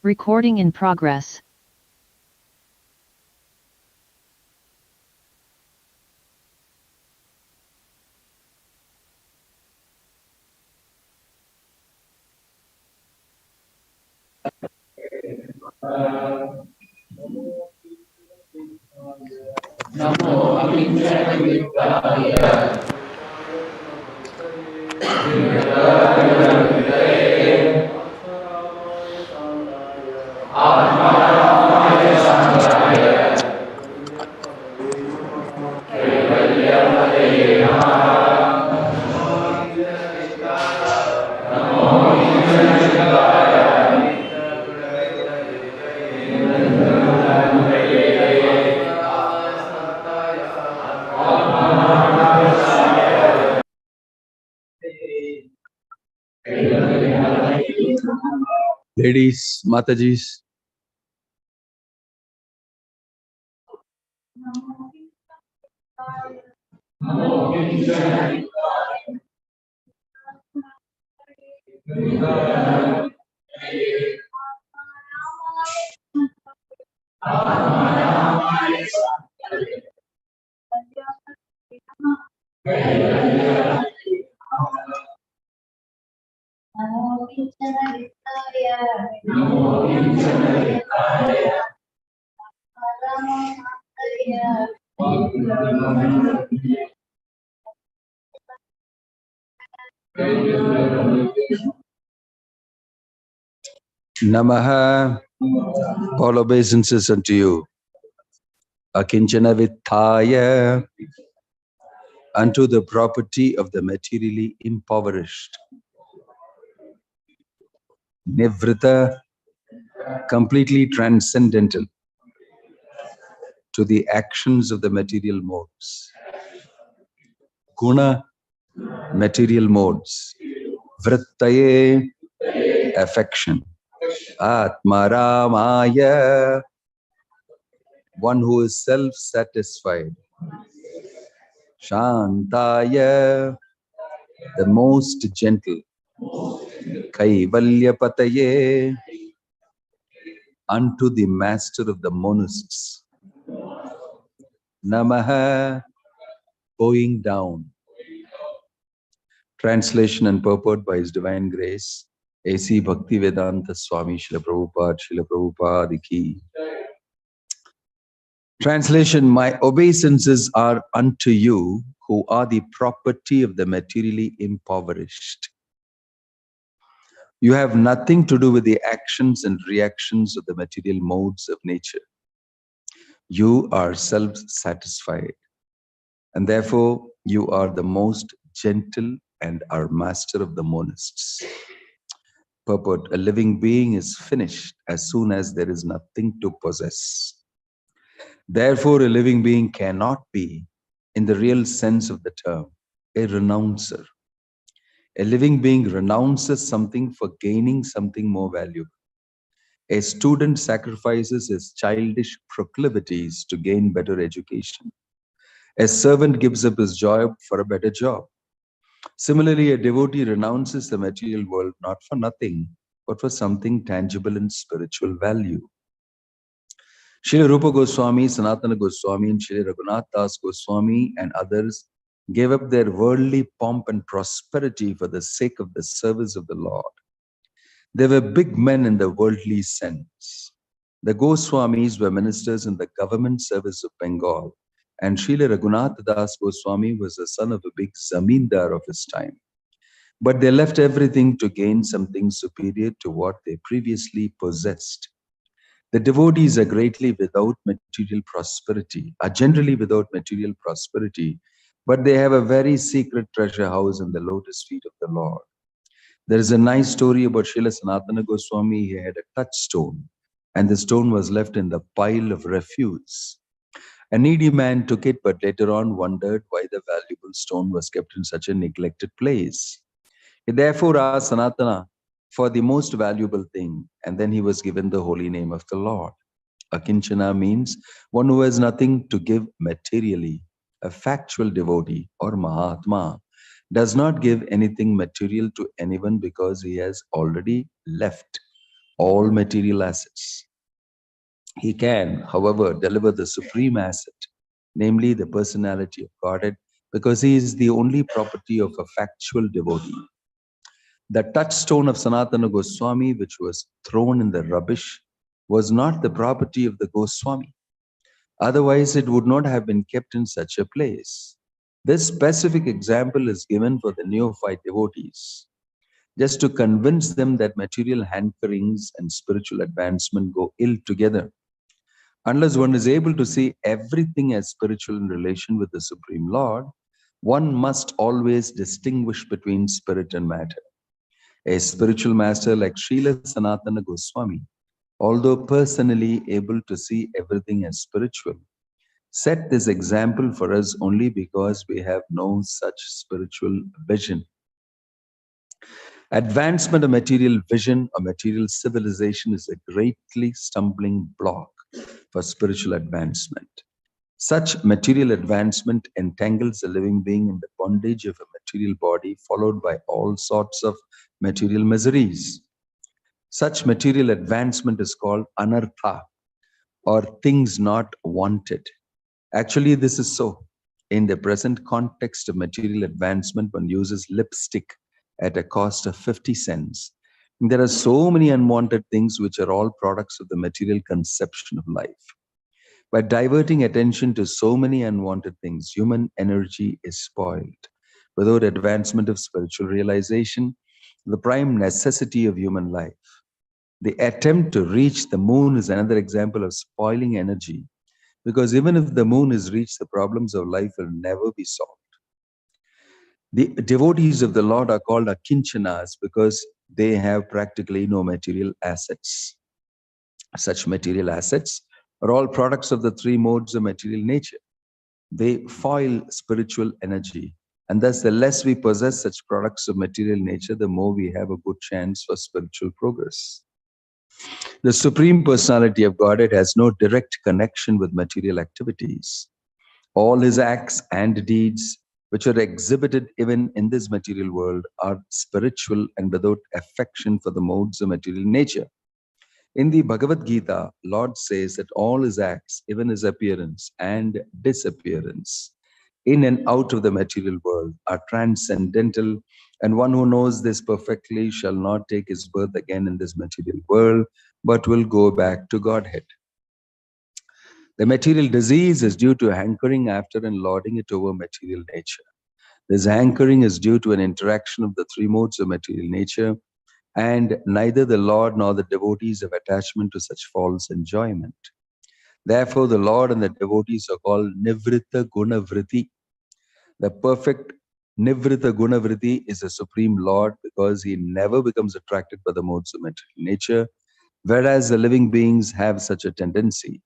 Recording in progress. नमो अकिंचनवित्ताय आत्मारामाय शान्ताय कैवल्यपतये नमः। नमो अकिंचनवित्ताय Ladies, Matajis, Namaha, all obeisances unto you. Akinchana Vittaya, unto the property of the materially impoverished. Nivrita, completely transcendental to the actions of the material modes. Guna, material modes. Vrittaye, affection. Atmaramaya, one who is self-satisfied. Shantaya, the most gentle. Kaivalyapataye, unto the master of the monists. Namaha, bowing down. Translation and purport by His Divine Grace, A.C. Bhaktivedanta Swami Srila Prabhupada Ki. Translation, my obeisances are unto you who are the property of the materially impoverished. You have nothing to do with the actions and reactions of the material modes of nature. You are self-satisfied, and therefore you are the most gentle and are master of the monists. Purport, a living being is finished as soon as there is nothing to possess. Therefore, a living being cannot be, in the real sense of the term, a renouncer. A living being renounces something for gaining something more valuable. A student sacrifices his childish proclivities to gain better education. A servant gives up his job for a better job. Similarly, a devotee renounces the material world not for nothing, but for something tangible and spiritual value. Srila Rupa Goswami, Sanatana Goswami, and Srila Raghunath Das Goswami and others gave up their worldly pomp and prosperity for the sake of the service of the Lord. They were big men in the worldly sense. The Goswamis were ministers in the government service of Bengal, and Srila Raghunath Das Goswami was the son of a big zamindar of his time. But they left everything to gain something superior to what they previously possessed. The devotees are generally without material prosperity, but they have a very secret treasure house in the lotus feet of the Lord. There is a nice story about Srila Sanatana Goswami. He had a touchstone, and the stone was left in the pile of refuse. A needy man took it, but later on wondered why the valuable stone was kept in such a neglected place. He therefore asked Sanatana for the most valuable thing, and then he was given the holy name of the Lord. Akinchana means one who has nothing to give materially. A factual devotee or Mahatma does not give anything material to anyone because he has already left all material assets. He can, however, deliver the supreme asset, namely the personality of Godhead, because he is the only property of a factual devotee. The touchstone of Sanatana Goswami, which was thrown in the rubbish, was not the property of the Goswami. Otherwise, it would not have been kept in such a place. This specific example is given for the neophyte devotees, just to convince them that material hankerings and spiritual advancement go ill together. Unless one is able to see everything as spiritual in relation with the Supreme Lord, one must always distinguish between spirit and matter. A spiritual master like Srila Sanatana Goswami, although personally able to see everything as spiritual, set this example for us only because we have no such spiritual vision. Advancement of material vision or material civilization is a greatly stumbling block for spiritual advancement. Such material advancement entangles a living being in the bondage of a material body, followed by all sorts of material miseries. Such material advancement is called anartha, or things not wanted. Actually, this is so. In the present context of material advancement, one uses lipstick at a cost of 50 cents. There are so many unwanted things which are all products of the material conception of life. By diverting attention to so many unwanted things, human energy is spoiled. Without advancement of spiritual realization, the prime necessity of human life, the attempt to reach the moon is another example of spoiling energy, because even if the moon is reached, the problems of life will never be solved. The devotees of the Lord are called akinchanas because they have practically no material assets. Such material assets are all products of the three modes of material nature. They foil spiritual energy, and thus the less we possess such products of material nature, the more we have a good chance for spiritual progress. The Supreme Personality of Godhead has no direct connection with material activities. All his acts and deeds, which are exhibited even in this material world, are spiritual and without affection for the modes of material nature. In the Bhagavad Gita, Lord says that all his acts, even his appearance and disappearance, in and out of the material world, are transcendental, and one who knows this perfectly shall not take his birth again in this material world, but will go back to Godhead. The material disease is due to hankering after and lording it over material nature. This hankering is due to an interaction of the three modes of material nature, and neither the Lord nor the devotees have attachment to such false enjoyment. Therefore, the Lord and the devotees are called Nivrita Gunavriti. The perfect Nivrita Gunavriti is the Supreme Lord because he never becomes attracted by the modes of material nature, whereas the living beings have such a tendency.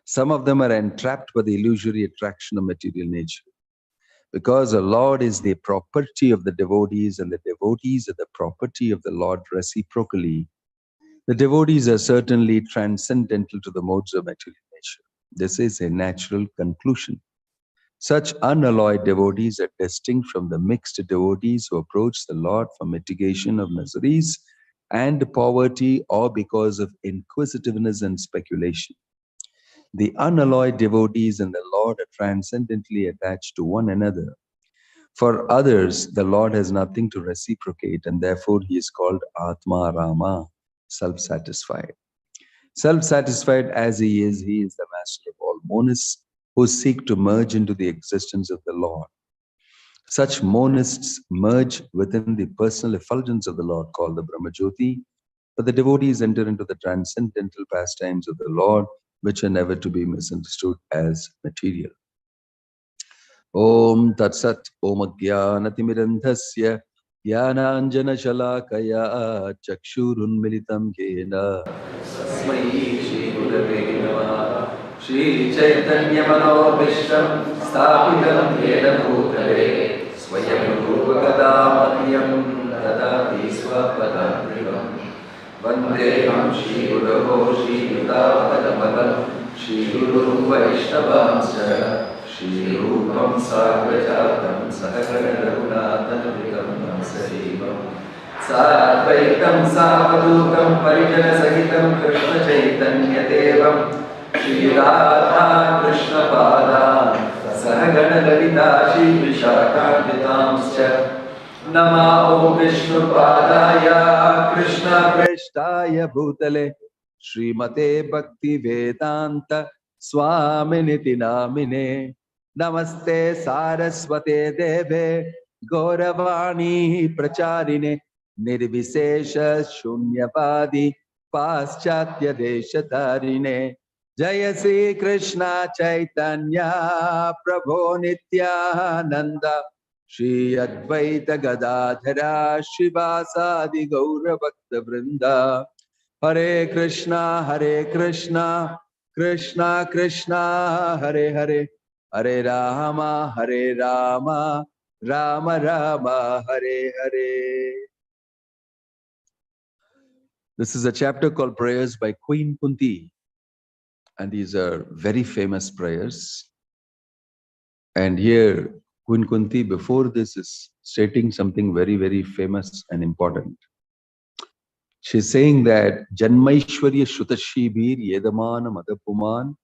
Some of them are entrapped by the illusory attraction of material nature. Because the Lord is the property of the devotees and the devotees are the property of the Lord reciprocally, the devotees are certainly transcendental to the modes of material nature. This is a natural conclusion. Such unalloyed devotees are distinct from the mixed devotees who approach the Lord for mitigation of miseries and poverty or because of inquisitiveness and speculation. The unalloyed devotees and the Lord are transcendently attached to one another. For others, the Lord has nothing to reciprocate, and therefore he is called Atma Rama, self-satisfied. Self-satisfied as he is the master of all monists who seek to merge into the existence of the Lord. Such monists merge within the personal effulgence of the Lord called the Brahmajyoti, but the devotees enter into the transcendental pastimes of the Lord, which are never to be misunderstood as material. Om Tat Sat Om Ajnanatimirandhasya Jnananjana Shalakaya Chakshurun Militam Yena Tasmai Shri Gurave Namah Shri Chaitanya Manobhishtam Sthapitam Yena Bhutale Swayam Rupakadamahyam Tadati Swapadamrivam Vandeham Shri Guravo Shri Yudavadamalam Shri Guru Vaishnavamsa Shri Rupam Sarvajatam Sahagana Raghunathan Vikam Sahivam साद्वैतं सावधूतं परिजनसहितं कृष्णचैतन्यदेवं Shri Radha कृष्णपादान् सहगणललिता श्रीविशाखान्वितांश्च नमा ॐ विष्णुपादाय कृष्णप्रेष्ठाय भूतले श्रीमते भक्तिवेदान्त स्वामिनिति नामिने नमस्ते सारस्वते देवे गौरवाणी प्रचारिणे निर्विशेष शून्यवादी पाश्चात्य देशधारिणे जय श्री कृष्ण चैतन्य प्रभो नित्यानंद श्री अद्वैत गदाधरा शिवासादि गौर भक्त वृंदा हरे Krishna Krishna Krishna Hare Hare Hare Ram Ram Ram Hare Hare. This is a chapter called Prayers by Queen Kunti, and these are very famous prayers. And here Queen Kunti before this is stating something very, very famous and important. She's saying that Janmaishwarya Shutashibir Yedamana Madapuman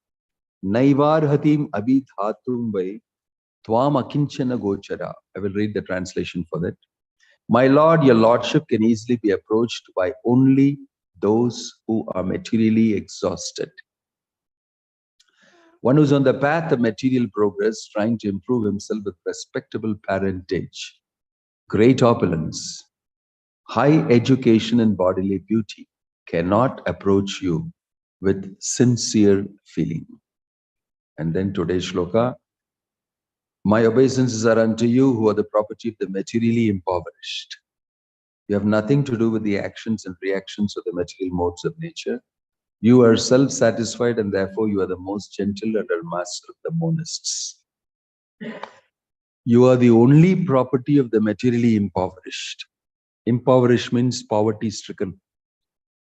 Naivarhatim Abhidhatum Vai Tvam Akinchana Gochara. I will read the translation for that. My Lord, your Lordship can easily be approached by only those who are materially exhausted. One who's on the path of material progress, trying to improve himself with respectable parentage, great opulence, high education and bodily beauty, cannot approach you with sincere feeling. And then today's shloka, my obeisances are unto you who are the property of the materially impoverished. You have nothing to do with the actions and reactions of the material modes of nature. You are self-satisfied and therefore you are the most gentle and are master of the monists. You are the only property of the materially impoverished. Impoverished means poverty-stricken.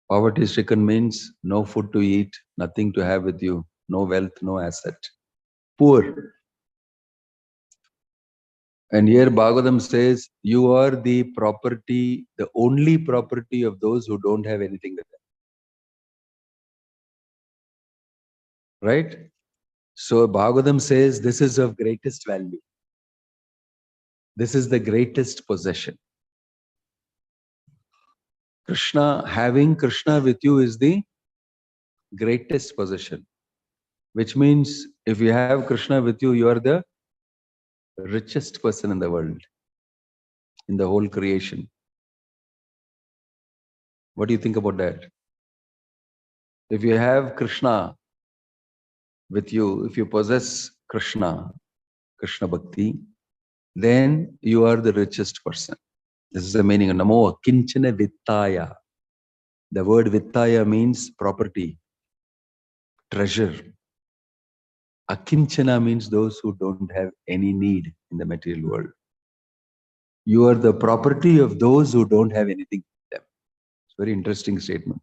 Poverty-stricken means no food to eat, nothing to have with you, no wealth, no asset. Poor. And here Bhagavatam says, you are the property, the only property of those who don't have anything with them. Right? So Bhagavatam says, this is of greatest value. This is the greatest possession. Krishna, having Krishna with you is the greatest possession. Which means if you have Krishna with you, you are the richest person in the world, in the whole creation. What do you think about that? If you have Krishna with you, if you possess Krishna Bhakti, then you are the richest person. This is the meaning of Namo Kinchana Vittaya. The word Vittaya means property, treasure. Akinchana means those who don't have any need in the material world. You are the property of those who don't have anything with them. It's a very interesting statement.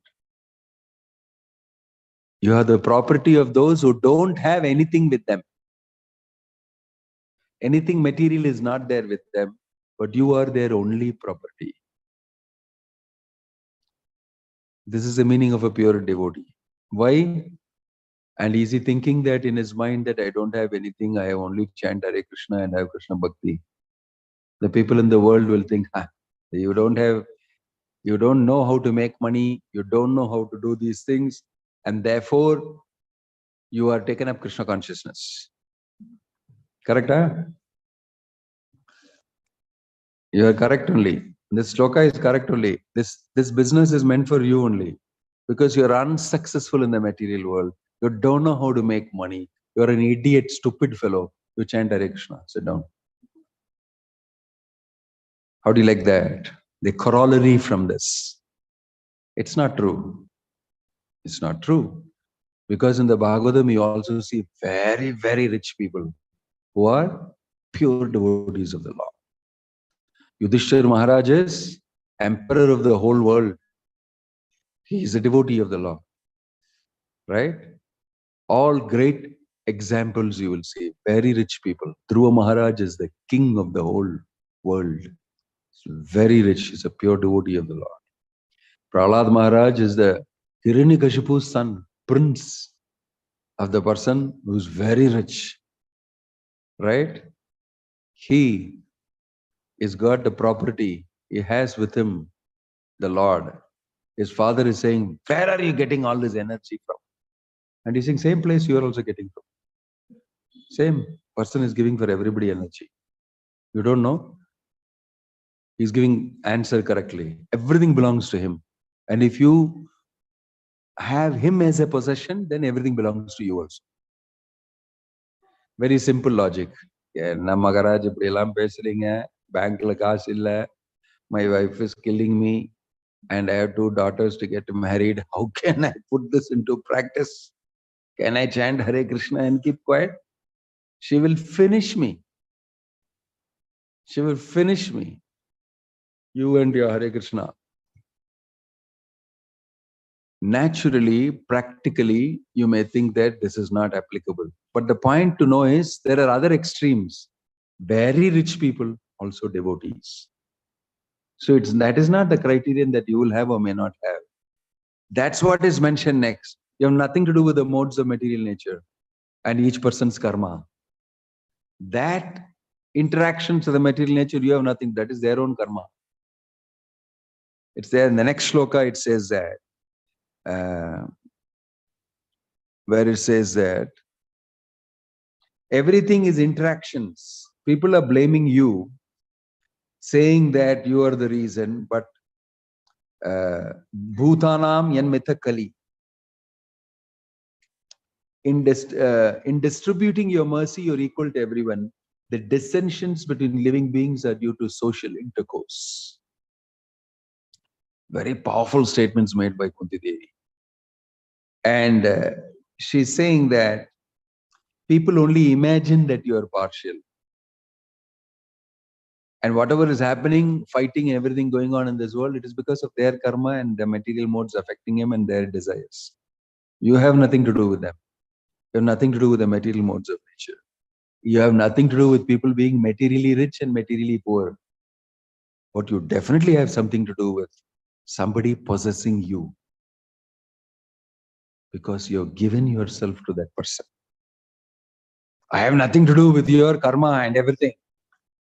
You are the property of those who don't have anything with them. Anything material is not there with them, but you are their only property. This is the meaning of a pure devotee. Why? And is he thinking that in his mind that I don't have anything, I have only chant Hare Krishna and I have Krishna Bhakti? The people in the world will think, you don't know how to make money, you don't know how to do these things, and therefore you are taken up Krishna consciousness. Correct? Huh? You are correct only. This shloka is correct only. This business is meant for you only. Because you are unsuccessful in the material world. You don't know how to make money. You are an idiot, stupid fellow. You chant Hare Krishna. Sit down. How do you like that? The corollary from this. It's not true. It's not true. Because in the Bhagavatam, you also see very, very rich people who are pure devotees of the law. Yudhishthira Maharaj is emperor of the whole world. He is a devotee of the law. Right? All great examples you will see. Very rich people. Dhruva Maharaj is the king of the whole world. Very rich. He's a pure devotee of the Lord. Prahlad Maharaj is the Hiranyakashipu's son, prince of the person who's very rich. Right? He is got the property. He has with him the Lord. His father is saying, where are you getting all this energy from? And he's saying, same place you are also getting from. Same person is giving for everybody energy. You don't know? He's giving answer correctly. Everything belongs to him. And if you have him as a possession, then everything belongs to you also. Very simple logic. நம்ம garage இப்படி எல்லாம் பேசுறீங்க, பேங்க்ல காசு இல்ல, my wife is killing me, and I have 2 daughters to get married. How can I put this into practice? Can I chant Hare Krishna and keep quiet? She will finish me. She will finish me. You and your Hare Krishna. Naturally, practically, you may think that this is not applicable. But the point to know is there are other extremes. Very rich people, also devotees. So that is not the criterion that you will have or may not have. That's what is mentioned next. You have nothing to do with the modes of material nature and each person's karma. That interactions of the material nature, you have nothing. That is their own karma. It's there in the next shloka. It says that where it says that everything is interactions. People are blaming you, saying that you are the reason, but bhutanam yanmitha kali. In distributing your mercy, you're equal to everyone. The dissensions between living beings are due to social intercourse. Very powerful statements made by Kunti Devi. And she's saying that people only imagine that you are partial. And whatever is happening, fighting, everything going on in this world, it is because of their karma and the material modes affecting him and their desires. You have nothing to do with them. You have nothing to do with the material modes of nature. You have nothing to do with people being materially rich and materially poor. What you definitely have something to do with somebody possessing you, because you've given yourself to that person. I have nothing to do with your karma and everything.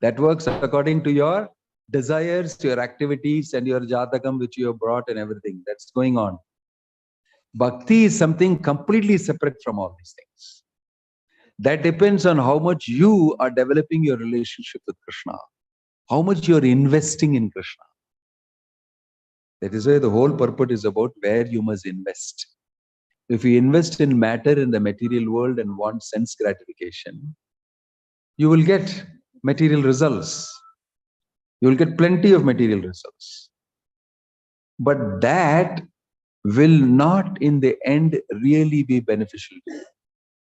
That works according to your desires, your activities, and your jatakam which you have brought and everything. That's going on. Bhakti is something completely separate from all these things. That depends on how much you are developing your relationship with Krishna, how much you are investing in Krishna. That is why the whole purport is about where you must invest. If you invest in matter in the material world and want sense gratification, you will get material results. You will get plenty of material results. But that will not in the end really be beneficial to you.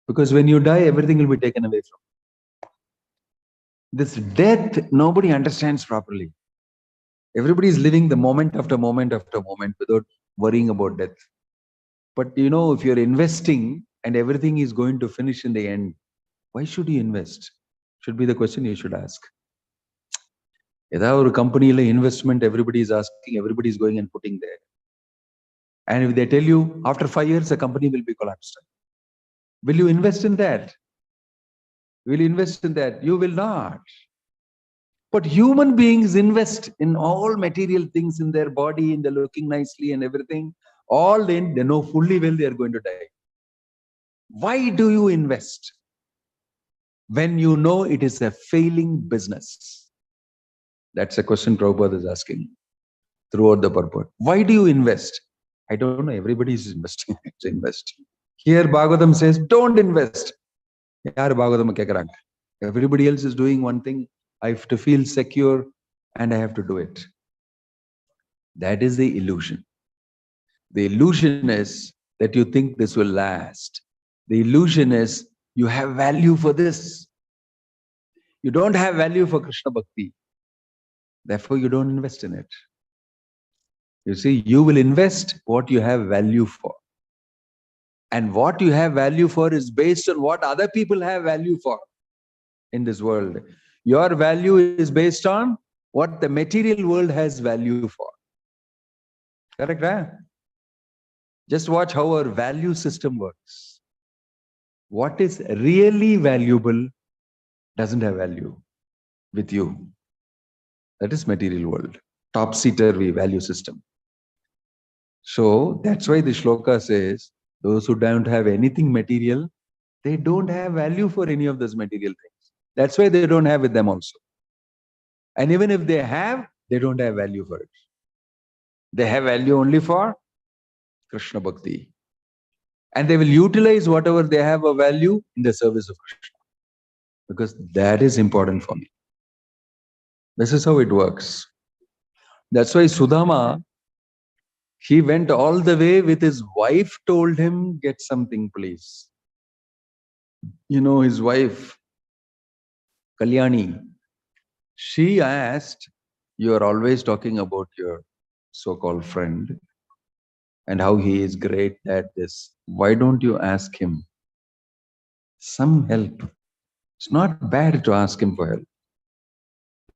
Because when you die, everything will be taken away from you. This death, nobody understands properly. Everybody is living the moment after moment after moment without worrying about death. But you know, if you're investing and everything is going to finish in the end, why should you invest? Should be the question you should ask. Either company investment, everybody is asking, everybody is going and putting there. And if they tell you after 5 years, the company will be collapsed, will you invest in that? Will you invest in that? You will not. But human beings invest in all material things in their body, in the looking nicely and everything. All in, they know fully well they are going to die. Why do you invest when you know it is a failing business? That's a question Prabhupada is asking throughout the purport. Why do you invest? I don't know. Everybody is investing. It's investing. Here Bhagavatam says, don't invest. Everybody else is doing one thing. I have to feel secure and I have to do it. That is the illusion. The illusion is that you think this will last. The illusion is you have value for this. You don't have value for Krishna Bhakti. Therefore, you don't invest in it. You see, you will invest what you have value for. And what you have value for is based on what other people have value for in this world. Your value is based on what the material world has value for. Correct, right? Just watch how our value system works. What is really valuable doesn't have value with you. That is material world. Topsy-turvy value system. So that's why the shloka says, those who don't have anything material, they don't have value for any of those material things. That's why they don't have with them also. And even if they have, they don't have value for it. They have value only for Krishna Bhakti. And they will utilize whatever they have a value in the service of Krishna. Because that is important for me. This is how it works. That's why Sudama, he went all the way with his wife, told him, get something, please. You know, his wife, Kalyani, she asked, you are always talking about your so-called friend and how he is great at this. Why don't you ask him some help? It's not bad to ask him for help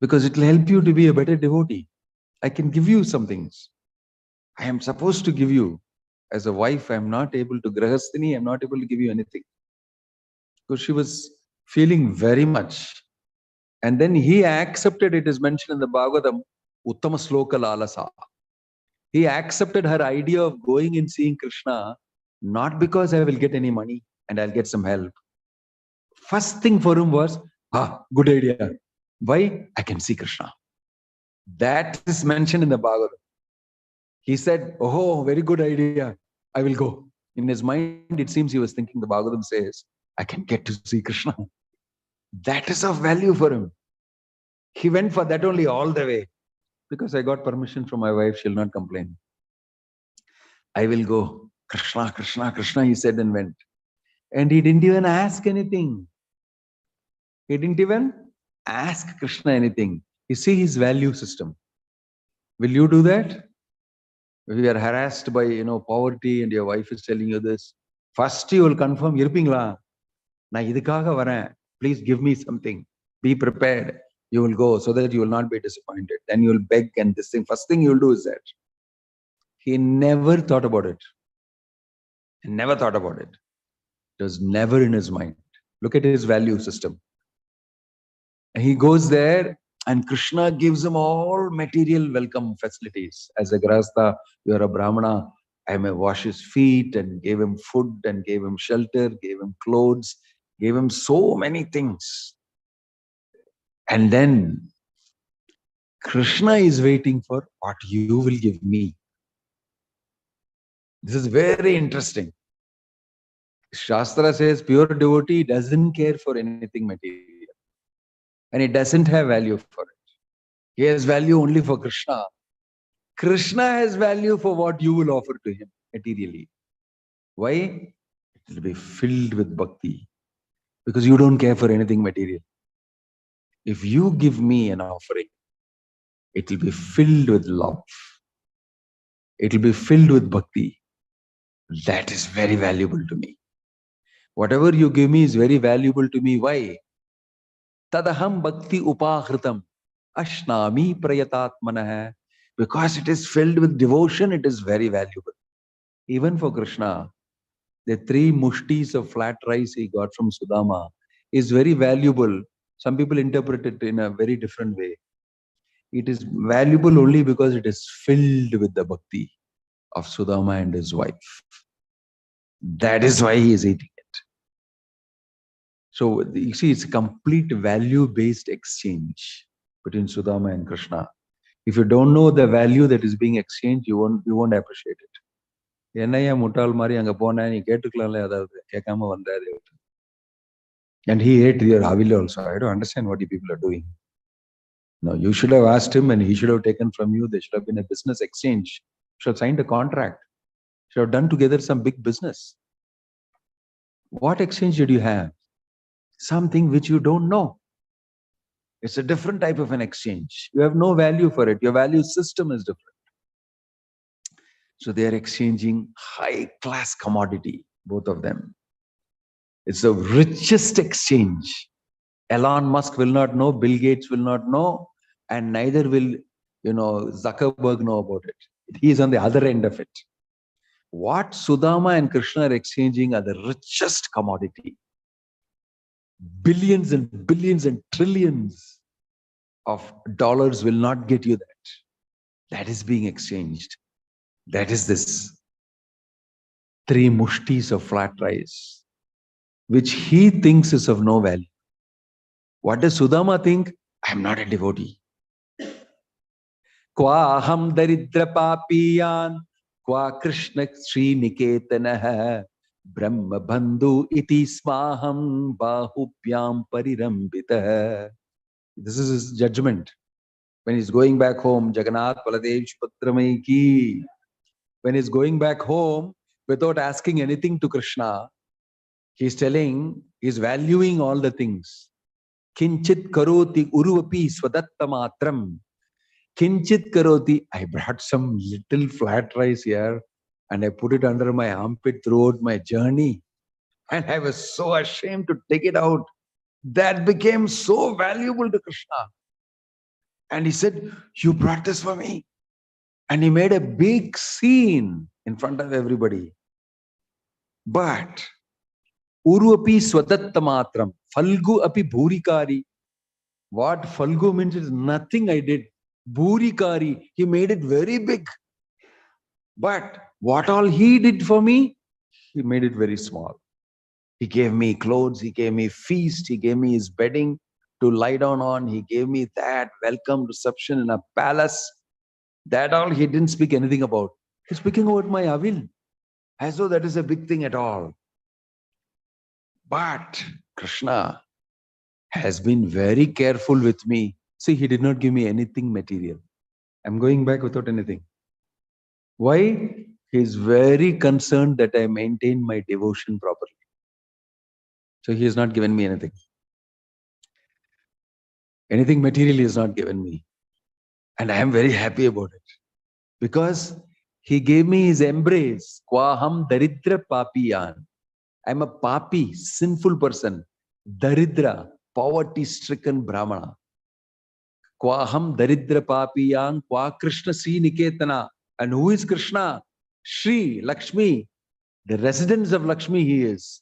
because it will help you to be a better devotee. I can give you some things. I am supposed to give you. As a wife, I am not able to, Grahasthini, I am not able to give you anything. Because she was feeling very much. And then he accepted, it is mentioned in the Bhagavatam, Uttama Sloka Lalasa. He accepted her idea of going and seeing Krishna, not because I will get any money and I'll get some help. First thing for him was, good idea. Why? I can see Krishna. That is mentioned in the Bhagavatam. He said, oh, very good idea. I will go. In his mind, it seems he was thinking, the Bhagavatam says, I can get to see Krishna. That is of value for him. He went for that only all the way. Because I got permission from my wife, she'll not complain. I will go. Krishna, Krishna, Krishna, he said and went. And he didn't even ask anything. He didn't even ask Krishna anything. You see his value system. Will you do that? If you are harassed by, poverty and your wife is telling you this, first you will confirm, irpingla. Na idukkaga varen. Please give me something. Be prepared. You will go so that you will not be disappointed. Then you will beg and this thing. First thing you will do is that. He never thought about it. He never thought about it. It was never in his mind. Look at his value system. And he goes there and Krishna gives him all material welcome facilities. As a Grahastha, you are a Brahmana. I may wash his feet and gave him food and gave him shelter, gave him clothes, gave him so many things. And then Krishna is waiting for what you will give me. This is very interesting. Shastra says pure devotee doesn't care for anything material. And he doesn't have value for it. He has value only for Krishna. Krishna has value for what you will offer to him materially. Why? It will be filled with bhakti. Because you don't care for anything material. If you give me an offering, it will be filled with love. It will be filled with bhakti. That is very valuable to me. Whatever you give me is very valuable to me. Why? Tadaham bhakti upahritam ashnami prayatatmanah. Because it is filled with devotion, it is very valuable. Even for Krishna, the 3 mushtis of flat rice he got from Sudama is very valuable. Some people interpret it in a very different way. It is valuable only because it is filled with the bhakti of Sudama and his wife. That is why he is eating it. So you see, it's a complete value-based exchange between Sudama and Krishna. If you don't know the value that is being exchanged, you won't appreciate it. And he ate your Havili also. I don't understand what you people are doing. No, you should have asked him and he should have taken from you. There should have been a business exchange. Should have signed a contract. Should have done together some big business. What exchange did you have? Something which you don't know. It's a different type of an exchange. You have no value for it. Your value system is different. So they are exchanging high-class commodity, both of them. It's the richest exchange. Elon Musk will not know, Bill Gates will not know, and neither will, Zuckerberg know about it. He is on the other end of it. What Sudama and Krishna are exchanging are the richest commodity. Billions and billions and trillions of dollars will not get you that. That is being exchanged. That is this 3 mushtis of flat rice, which he thinks is of no value. What does Sudama think? I am not a devotee. Kwa aham daridra papiyan, kwa Krishna Sri Niketanah, Brahma Bandhu iti smaham bahubhyam parirambitah. This is his judgment. When he's going back home, Jagannath Baladev Shubhadramai ki. When he's going back home, without asking anything to Krishna, he's valuing all the things. Kinchit karoti uruvapi swadatta matram. Kinchit karoti, I brought some little flat rice here and I put it under my armpit throughout my journey. And I was so ashamed to take it out. That became so valuable to Krishna. And he said, you brought this for me. And he made a big scene in front of everybody. But Uru api swadatta matram, Falgu api bhurikari. What Falgu means is nothing I did. Bhurikari, he made it very big. But what all he did for me, he made it very small. He gave me clothes, he gave me feast, he gave me his bedding to lie down on, he gave me that welcome reception in a palace. That all he didn't speak anything about. He's speaking about my avil, as though that is a big thing at all. But Krishna has been very careful with me. See, he did not give me anything material. I'm going back without anything. Why? He's very concerned that I maintain my devotion properly. So he has not given me anything. Anything material he has not given me. And I am very happy about it. Because he gave me his embrace. Kwaham daridra papiyan. I'm a papi, sinful person. Daridra, poverty-stricken Brahmana. Kwaham daridra papiyan, kwa Krishna Sri Niketana. And who is Krishna? Sri, Lakshmi. The residence of Lakshmi he is.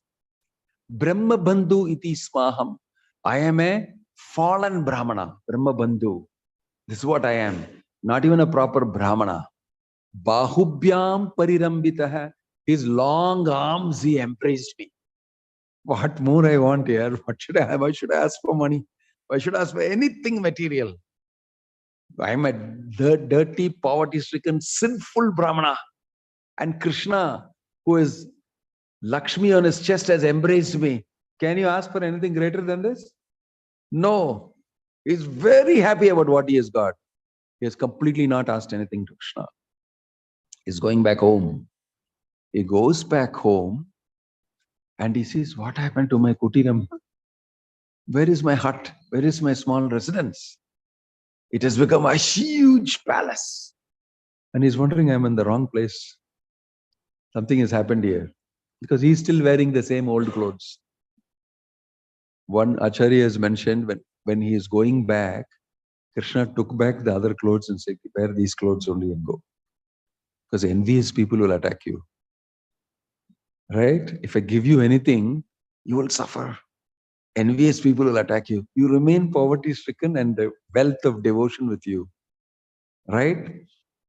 Brahma Bandhu iti smaham. I am a fallen Brahmana, Brahma Bandhu. This is what I am. Not even a proper Brahmana. Bahubhyam parirambitah. His long arms, he embraced me. What more I want here? What should I have? Why should I ask for money? Why should I ask for anything material? I am a dirty, poverty-stricken, sinful Brahmana. And Krishna, who is Lakshmi on his chest, has embraced me. Can you ask for anything greater than this? No. He's very happy about what he has got. He has completely not asked anything to Krishna. He's going back home. He goes back home and he sees, what happened to my kutiram? Where is my hut? Where is my small residence? It has become a huge palace. And he's wondering, I'm in the wrong place. Something has happened here. Because he's still wearing the same old clothes. One Acharya has mentioned when he is going back, Krishna took back the other clothes and said, wear these clothes only and go. Because envious people will attack you. Right? If I give you anything, you will suffer. Envious people will attack you. You remain poverty-stricken and the wealth of devotion with you. Right?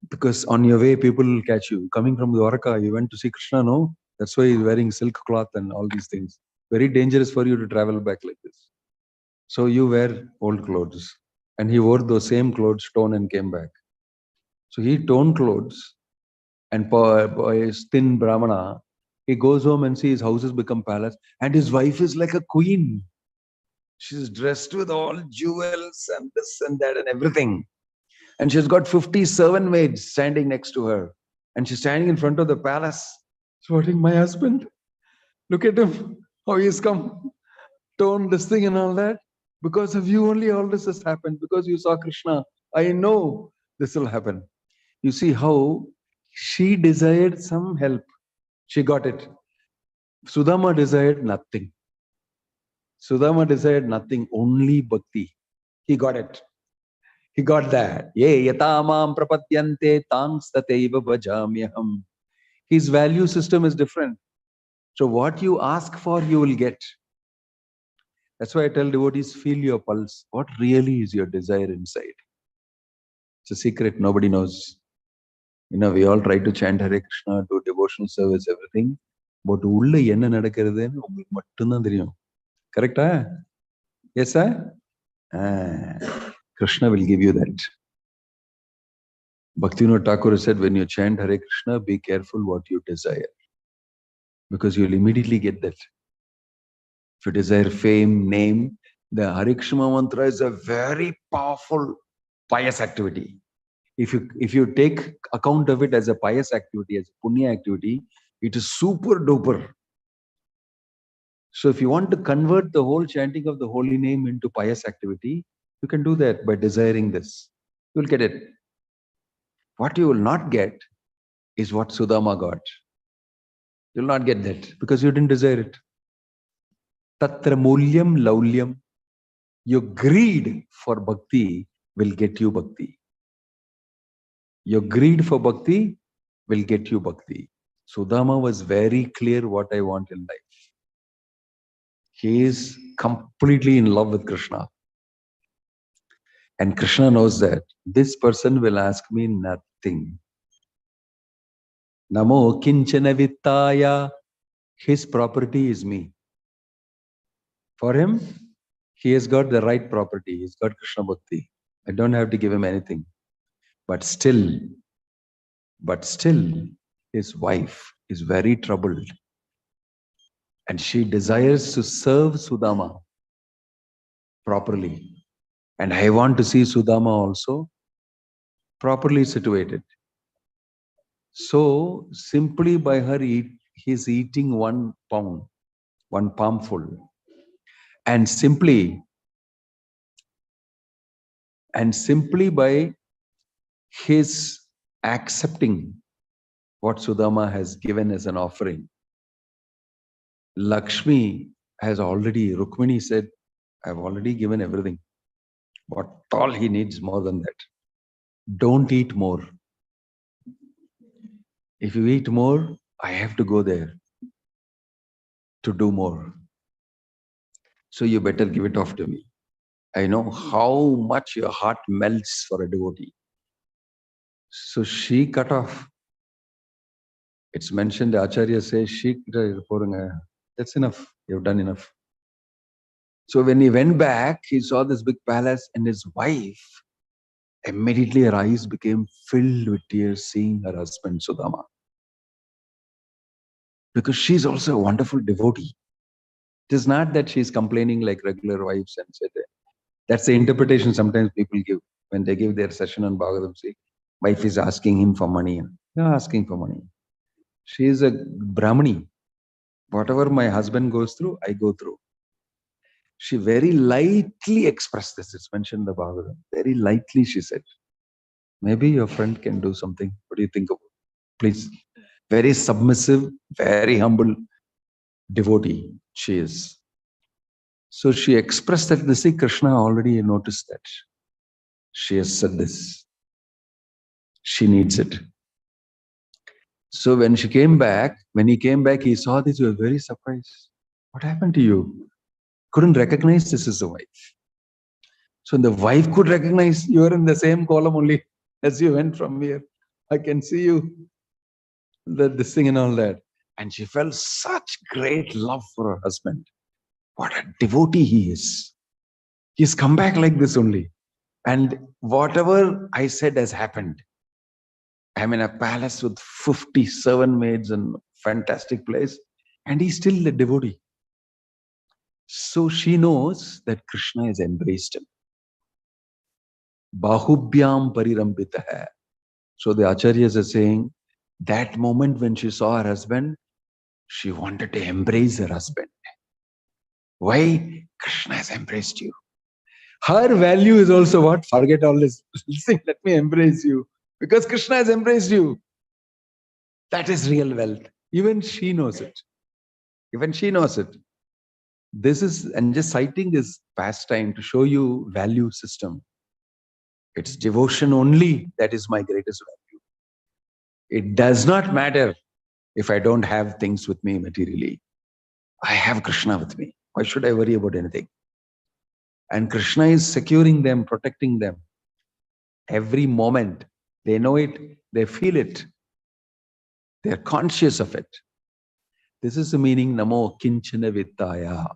Because on your way, people will catch you. Coming from Dwarka, you went to see Krishna, no? That's why he's wearing silk cloth and all these things. Very dangerous for you to travel back like this. So you wear old clothes. And he wore those same clothes, torn, and came back. So he torn clothes, and by his thin Brahmana, he goes home and sees his house has become palace, and his wife is like a queen. She's dressed with all jewels and this and that and everything. And she's got 50 servant maids standing next to her. And she's standing in front of the palace. So what is my husband? Look at him, how he's come, torn this thing and all that. Because of you only all this has happened. Because you saw Krishna. I know this will happen. You see how she desired some help. She got it. Sudama desired nothing. Sudama desired nothing, only bhakti. He got it. He got that. Ye yatamam prapatyante tangs tataiva bhajamyaham. His value system is different. So what you ask for, you will get. That's why I tell devotees, feel your pulse. What really is your desire inside? It's a secret nobody knows. We all try to chant Hare Krishna, do devotional service, everything. But உள்ள என்ன நடக்கிறதுன்னு உங்களுக்கு மட்டும்தான் தெரியும். Correct? Yes, sir? Krishna will give you that. Bhaktivinoda Thakur said, when you chant Hare Krishna, be careful what you desire. Because you'll immediately get that. If you desire fame, name, the Hare Krishna mantra is a very powerful pious activity. If you take account of it as a pious activity, as a punya activity, it is super duper. So if you want to convert the whole chanting of the holy name into pious activity, you can do that by desiring this. You will get it. What you will not get is what Sudama got. You will not get that because you didn't desire it. Tatra mulyam laulyam. Your greed for bhakti will get you bhakti. Your greed for bhakti will get you bhakti. Sudama was very clear what I want in life. He is completely in love with Krishna. And Krishna knows that this person will ask me nothing. Namo kinchana vittaya. His property is me. For him, he has got the right property. He's got Krishna Bhakti. I don't have to give him anything. But still, his wife is very troubled. And she desires to serve Sudama properly. And I want to see Sudama also properly situated. So, simply by her he's eating one palmful. And simply by his accepting what Sudama has given as an offering, Lakshmi Rukmini said, I've already given everything. What all he needs more than that. Don't eat more. If you eat more, I have to go there to do more. So you better give it off to me. I know how much your heart melts for a devotee. So she cut off. It's mentioned, the Acharya says, that's enough. You've done enough. So when he went back, he saw this big palace and his wife, immediately her eyes became filled with tears seeing her husband Sudama. Because she's also a wonderful devotee. It is not that she's complaining like regular wives and said, that's the interpretation sometimes people give when they give their session on Bhagavatam. Say, wife is asking him for money. You're asking for money. She is a Brahmani. Whatever my husband goes through, I go through. She very lightly expressed this. It's mentioned in the Bhagavatam. Very lightly she said, maybe your friend can do something. What do you think of it? Please. Very submissive, very humble devotee she is. So she expressed that, see, Krishna already noticed that. She has said this. She needs it. So when he came back, he saw this, he was very surprised. What happened to you? Couldn't recognize this as a wife. So the wife could recognize you are in the same column only as you went from here. I can see you, this thing and all that. And she felt such great love for her husband. What a devotee he is. He's come back like this only. And whatever I said has happened. I'm in a palace with 50 servant maids and fantastic place. And he's still a devotee. So she knows that Krishna has embraced him. Bahubhyam parirambitah. So the acharyas are saying, that moment when she saw her husband, she wanted to embrace her husband. Why? Krishna has embraced you. Her value is also what? Forget all this. Let me embrace you. Because Krishna has embraced you. That is real wealth. Even she knows it. Even she knows it. This is, and just citing this pastime to show you value system. It's devotion only that is my greatest value. It does not matter if I don't have things with me materially. I have Krishna with me. Why should I worry about anything? And Krishna is securing them, protecting them. Every moment, they know it, they feel it, they're conscious of it. This is the meaning Namo Kinchana Vittaya.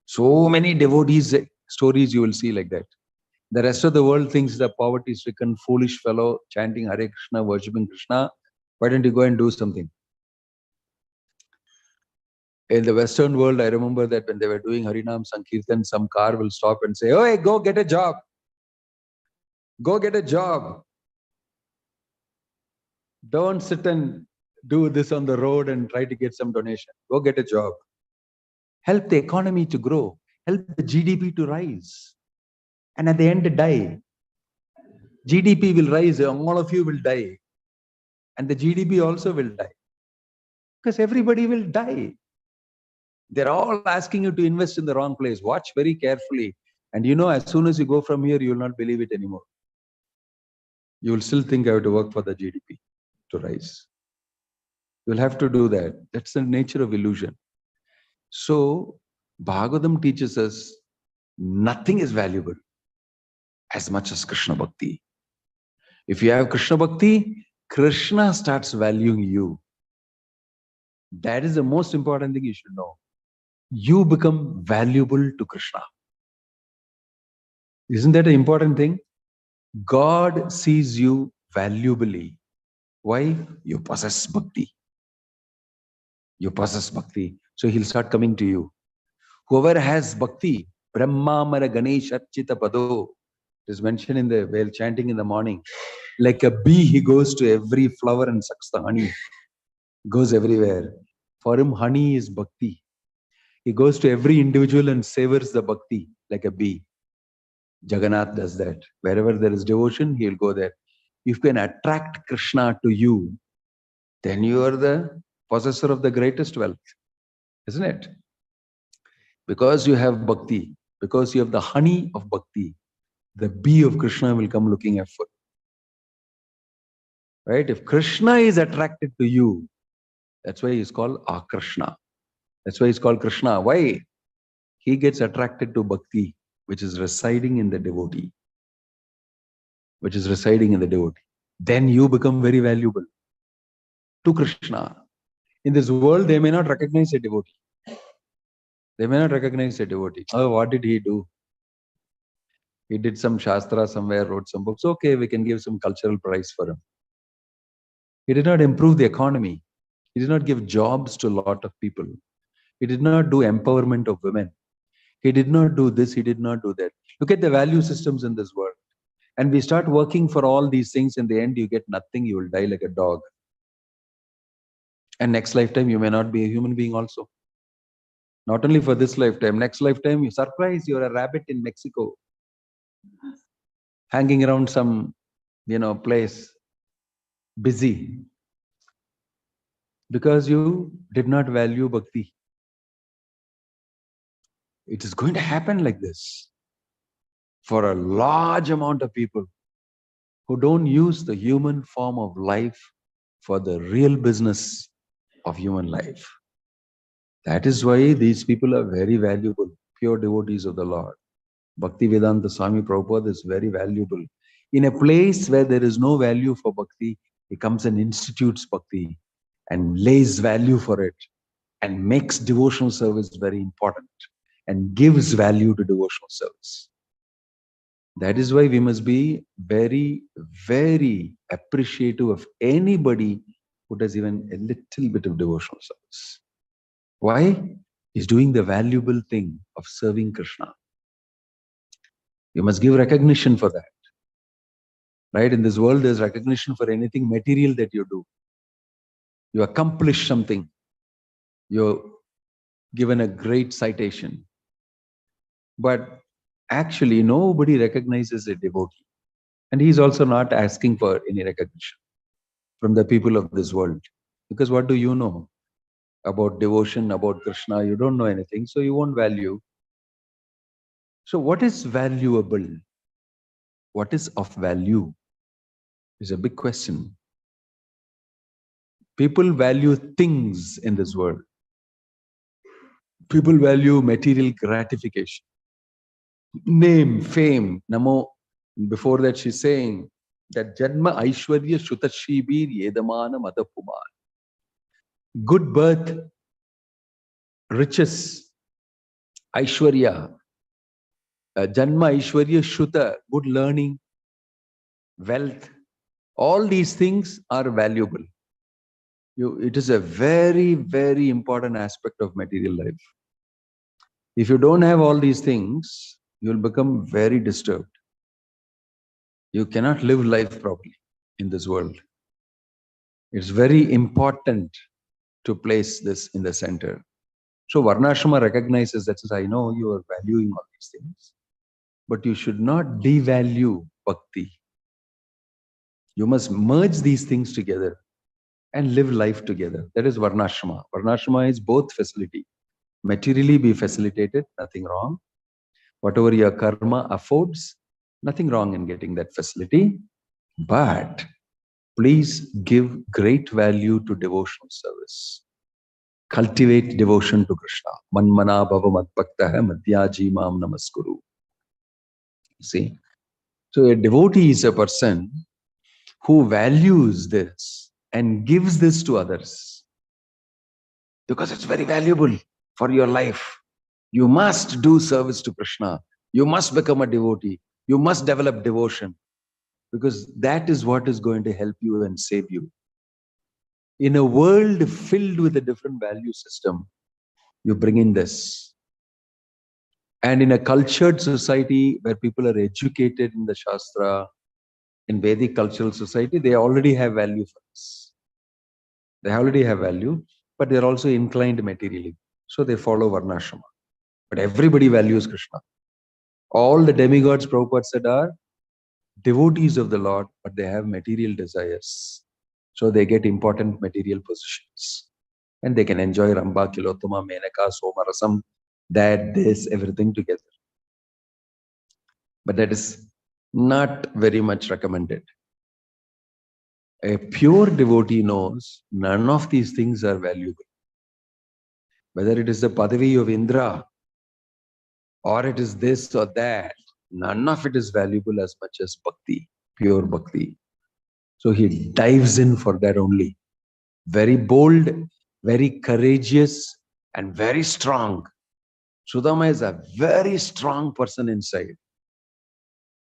So many devotees stories you will see like that. The rest of the world thinks the poverty-stricken, foolish fellow chanting Hare Krishna, worshipping Krishna. Why don't you go and do something? In the Western world, I remember that when they were doing Harinam Sankirtan, some car will stop and say, "Oh, hey, go get a job. Go get a job. Don't sit and do this on the road and try to get some donation. Go get a job. Help the economy to grow. Help the GDP to rise. And at the end, die. GDP will rise. All of you will die. And the GDP also will die. Because everybody will die. They're all asking you to invest in the wrong place. Watch very carefully. And you know, as soon as you go from here, you will not believe it anymore. You will still think I have to work for the GDP to rise. You'll have to do that. That's the nature of illusion. So, Bhagavatam teaches us nothing is valuable as much as Krishna Bhakti. If you have Krishna Bhakti, Krishna starts valuing you. That is the most important thing you should know. You become valuable to Krishna. Isn't that an important thing? God sees you valuably. Why? You possess bhakti. You possess bhakti. So he'll start coming to you. Whoever has bhakti, Brahmamara Ganesh Archita Pado, it is mentioned in the while chanting in the morning. Like a bee, he goes to every flower and sucks the honey. Goes everywhere. For him, honey is bhakti. He goes to every individual and savors the bhakti like a bee. Jagannath does that. Wherever there is devotion, he'll go there. If you can attract Krishna to you, then you are the possessor of the greatest wealth, isn't it? Because you have bhakti, because you have the honey of bhakti, the bee of Krishna will come looking at food. Right? If Krishna is attracted to you, that's why he's called Akrishna. That's why he's called Krishna. Why? He gets attracted to bhakti, which is residing in the devotee. Which is residing in the devotee. Then you become very valuable to Krishna. In this world, they may not recognize a devotee. They may not recognize a devotee. Oh, what did he do? He did some shastra somewhere, wrote some books. Okay, we can give some cultural prize for him. He did not improve the economy. He did not give jobs to a lot of people. He did not do empowerment of women. He did not do this. He did not do that. Look at the value systems in this world. And we start working for all these things. In the end, you get nothing. You will die like a dog. And next lifetime, you may not be a human being also. Not only for this lifetime. Next lifetime, you surprise, you're a rabbit in Mexico. Hanging around some, place. Busy. Because you did not value bhakti. It is going to happen like this. For a large amount of people who don't use the human form of life for the real business of human life. That is why these people are very valuable, pure devotees of the Lord. Bhaktivedanta Swami Prabhupada is very valuable. In a place where there is no value for bhakti, he comes and institutes bhakti and lays value for it and makes devotional service very important and gives value to devotional service. That is why we must be very, very appreciative of anybody who does even a little bit of devotional service. Why? He's doing the valuable thing of serving Krishna. You must give recognition for that. Right? In this world, there's recognition for anything material that you do. You accomplish something. You're given a great citation. But actually, nobody recognizes a devotee. And he's also not asking for any recognition from the people of this world. Because what do you know about devotion, about Krishna? You don't know anything, so you won't value. So what is valuable? What is of value is a big question. People value things in this world. People value material gratification, name, fame. Namo. Before that, she's saying that Janma Aishwarya Shutashibir Yedamana Madapuman. Good birth, riches, Aishwarya, Janma Aishwarya Shuta, good learning, wealth. All these things are valuable. It is a very, very important aspect of material life. If you don't have all these things, you'll become very disturbed. You cannot live life properly in this world. It's very important to place this in the center. So Varnashrama recognizes that, says, I know you are valuing all these things, but you should not devalue bhakti. You must merge these things together and live life together. That is Varnashrama. Varnashrama is both facility. Materially be facilitated, nothing wrong. Whatever your karma affords, nothing wrong in getting that facility. But please give great value to devotional service. Cultivate devotion to Krishna. Manmana bhava madbhaktaha madhyaji mam namaskuru. See? So a devotee is a person who values this and gives this to others. Because it's very valuable for your life. You must do service to Krishna. You must become a devotee. You must develop devotion. Because that is what is going to help you and save you. In a world filled with a different value system, you bring in this. And in a cultured society where people are educated in the Shastra, in Vedic cultural society, they already have value for this. They already have value, but they're also inclined materially. So they follow Varnashrama. But everybody values Krishna. All the demigods, Prabhupada said, are devotees of the Lord, but they have material desires. So they get important material positions. And they can enjoy Ramba, Kilotama, Menaka, Soma, Rasam, that, this, everything together. But that is not very much recommended. A pure devotee knows none of these things are valuable. Whether it is the Padavi of Indra, or it is this or that, none of it is valuable as much as bhakti, pure bhakti. So he dives in for that only. Very bold, very courageous, and very strong. Sudama is a very strong person inside.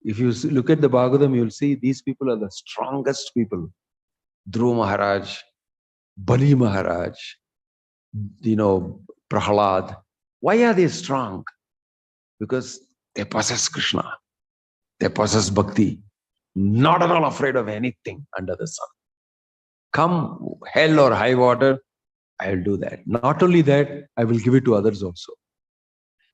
If you look at the Bhagavatam, you'll see these people are the strongest people. Dhruva Maharaj, Bali Maharaj, Prahlad. Why are they strong? Because they possess Krishna. They possess bhakti. Not at all afraid of anything under the sun. Come hell or high water, I will do that. Not only that, I will give it to others also.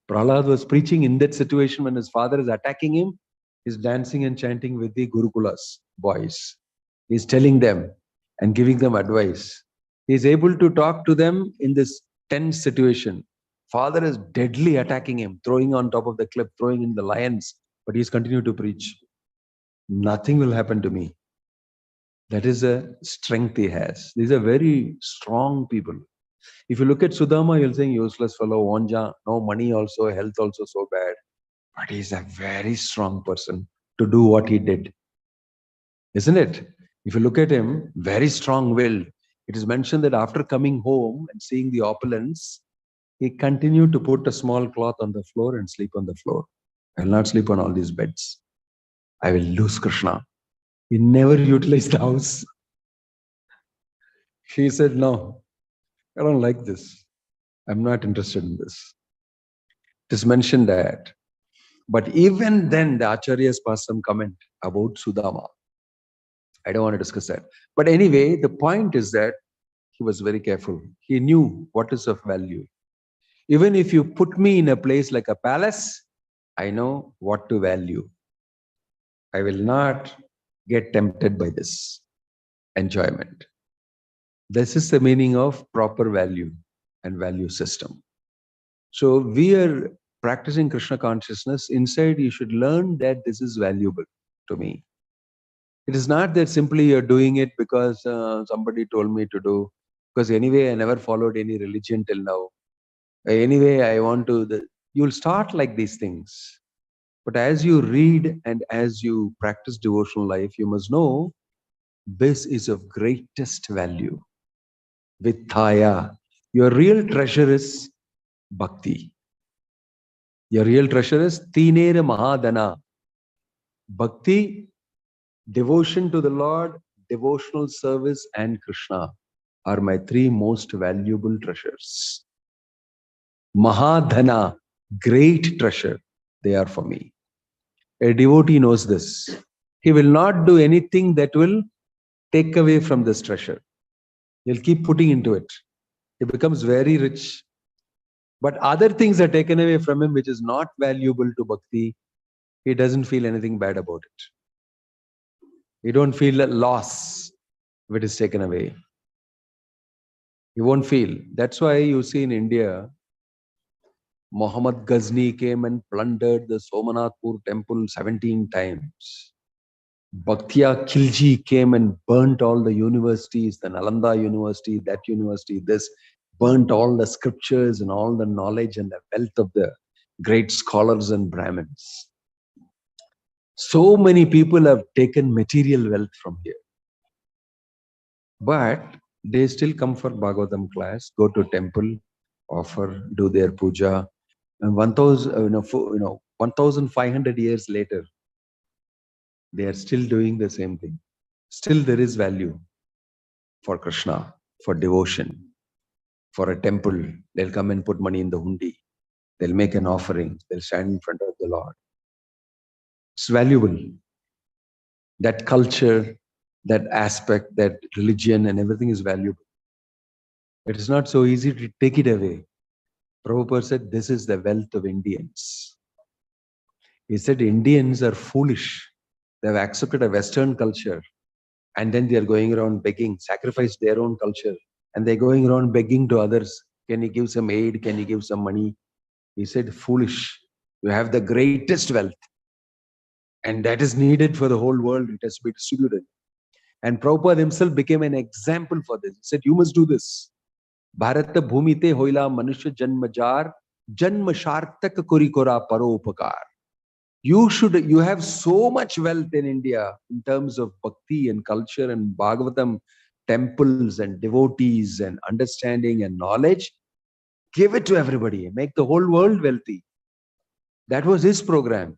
Prahlad was preaching in that situation when his father is attacking him. He's dancing and chanting with the Gurukulas boys. He's telling them and giving them advice. He's able to talk to them in this tense situation. Father is deadly attacking him, throwing on top of the cliff, throwing in the lions, but he's continued to preach. Nothing will happen to me. That is a strength he has. These are very strong people. If you look at Sudama, you'll say useless fellow, Onja, no money also, health also so bad. But he's a very strong person to do what he did. Isn't it? If you look at him, very strong-willed. It is mentioned that after coming home and seeing the opulence, he continued to put a small cloth on the floor and sleep on the floor. I will not sleep on all these beds. I will lose Krishna. He never utilized the house. He said, no, I don't like this. I'm not interested in this. It is mentioned that. But even then, the Acharyas passed some comment about Sudama. I don't want to discuss that. But anyway, the point is that he was very careful. He knew what is of value. Even if you put me in a place like a palace, I know what to value. I will not get tempted by this enjoyment. This is the meaning of proper value and value system. So we are practicing Krishna consciousness. Inside, you should learn that this is valuable. to me. It is not that simply you're doing it because somebody told me to do, because anyway, I never followed any religion till now. Anyway, I want to, you'll start like these things. But as you read and as you practice devotional life, you must know this is of greatest value. Vithaya. Your real treasure is bhakti. Your real treasure is Tinera Mahadana. Bhakti, devotion to the Lord, devotional service, and Krishna are my three most valuable treasures. Mahadana, great treasure, they are for me. A devotee knows this. He will not do anything that will take away from this treasure. He'll keep putting into it. He becomes very rich. But other things are taken away from him, which is not valuable to bhakti. He doesn't feel anything bad about it. He don't feel a loss if it is taken away. He won't feel. That's why you see in India, Muhammad Ghazni came and plundered the Somanathpur temple 17 times. Bhaktya Khilji came and burnt all the universities, the Nalanda University, that university, this, burnt all the scriptures and all the knowledge and the wealth of the great scholars and Brahmins. So many people have taken material wealth from here. But they still come for Bhagavatam class, go to temple, offer, do their puja. And 1,500 years later, they are still doing the same thing. Still there is value for Krishna, for devotion, for a temple. They'll come and put money in the hundi. They'll make an offering. They'll stand in front of the Lord. It's valuable. That culture, that aspect, that religion and everything is valuable. It is not so easy to take it away. Prabhupada said, this is the wealth of Indians. He said, Indians are foolish. They have accepted a Western culture and then they are going around begging, sacrifice their own culture. And they're going around begging to others. Can you give some aid? Can you give some money? He said, foolish. You have the greatest wealth. And that is needed for the whole world. It has to be distributed. And Prabhupada himself became an example for this. He said, you must do this. Bharata bhumite hoila manushya janma jar, janma shartak kurikora paropakar. You have so much wealth in India in terms of bhakti and culture and Bhagavatam temples and devotees and understanding and knowledge. Give it to everybody. Make the whole world wealthy. That was his program.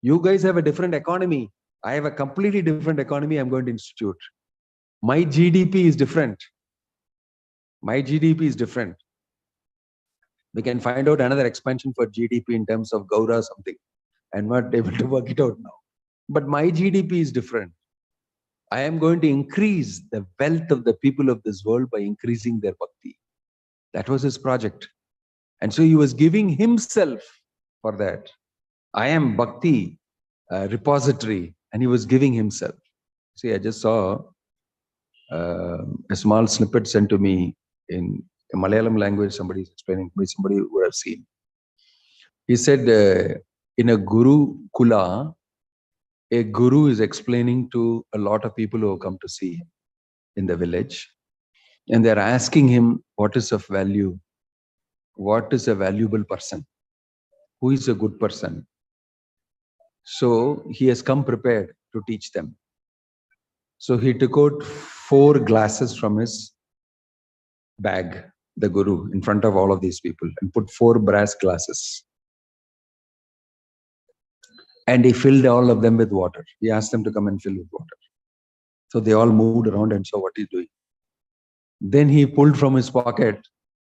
You guys have a different economy. I have a completely different economy I'm going to institute. My GDP is different. My GDP is different. We can find out another expansion for GDP in terms of Gaura something. I'm not able to work it out now. But my GDP is different. I am going to increase the wealth of the people of this world by increasing their bhakti. That was his project. And so he was giving himself for that. I am bhakti repository, and he was giving himself. See, I just saw a small snippet sent to me in a Malayalam language. Somebody is explaining to me, somebody who I've seen. He said, in a Guru Kula, a Guru is explaining to a lot of people who have come to see him in the village. And they're asking him, what is of value? What is a valuable person? Who is a good person? So he has come prepared to teach them. So he took out 4 glasses from his bag, the Guru, in front of all of these people, and put 4 brass glasses. And he filled all of them with water. He asked them to come and fill with water. So they all moved around and saw what he's doing. Then he pulled from his pocket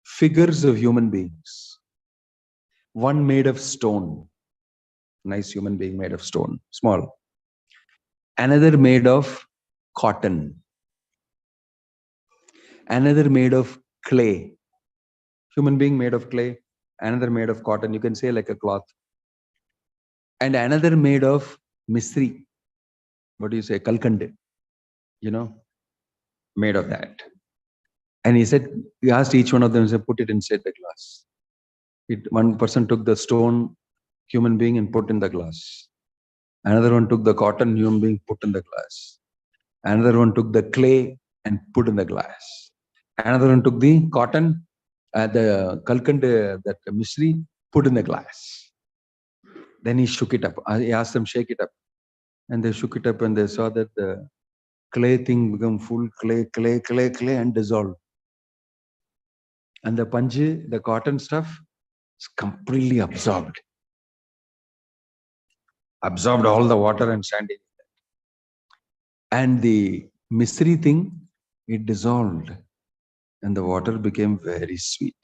figures of human beings. One made of stone. Nice human being made of stone, small. Another made of cotton. Another made of clay. Human being made of clay. Another made of cotton. You can say like a cloth. And another made of misri. What do you say? Kalkande. Made of that. And he said, he asked each one of them, he said, put it inside the glass. One person took the stone human being and put in the glass. Another one took the cotton human being, put in the glass. Another one took the clay and put in the glass. Another one took the cotton, the kalkand, that mystery, put in the glass. Then he shook it up. He asked them, shake it up. And they shook it up and they saw that the clay thing become full clay, and dissolved. And the panji, the cotton stuff, is completely absorbed. Absorbed all the water and sand in it. And the mystery thing, it dissolved. And the water became very sweet.